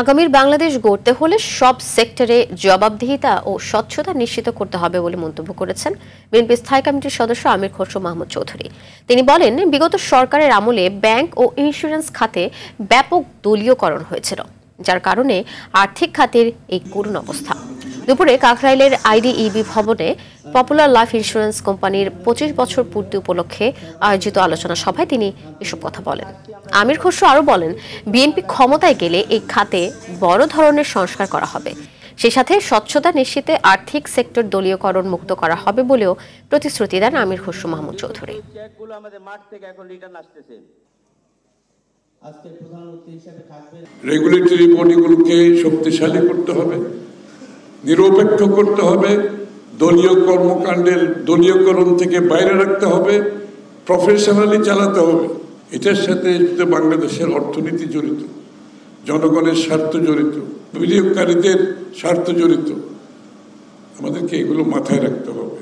আগামীর বাংলাদেশ গড়তে হলে সব সেক্টরে জবাবদিহিতা ও স্বচ্ছতা নিশ্চিত করতে হবে বলে মন্তব্য করেছেন বিএনপি স্থায়ী কমিটির সদস্য আমির খসরু মাহমুদ চৌধুরী। তিনি বলেন, বিগত সরকারের আমলে ব্যাংক ও ইন্স্যুরেন্স খাতে ব্যাপক দলীয়করণ হয়েছিল, যার কারণে আর্থিক খাতের এই করুণ অবস্থা। দুপুরে কাকরাইলের আইডিইবি ভবনে পপুলার লাইফ ইন্স্যুরেন্স কোম্পানির 25 বছর পূর্তি উপলক্ষে আয়োজিত আলোচনা সভায় তিনি এসব কথা বলেন। আমির খসরু আরও বলেন, বিএনপি ক্ষমতায় গেলে এই খাতে বড় ধরনের সংস্কার করা হবে। সেই সাথে স্বচ্ছতা নিশ্চিতে আর্থিক সেক্টর দলীয়করণ মুক্ত করা হবে বলেও প্রতিশ্রুতি দেন আমির খসরু মাহমুদ চৌধুরী। রেগুলেটরি বডিগুলোকে শক্তিশালী করতে হবে, নিরপেক্ষ করতে হবে, দলীয় কর্মকাণ্ডের দলীয়করণ থেকে বাইরে রাখতে হবে, প্রফেশনালি চালাতে হবে। এটার সাথে বাংলাদেশের অর্থনীতি জড়িত, জনগণের স্বার্থ জড়িত, বিনিয়োগকারীদের স্বার্থ জড়িত। আমাদেরকে এগুলো মাথায় রাখতে হবে।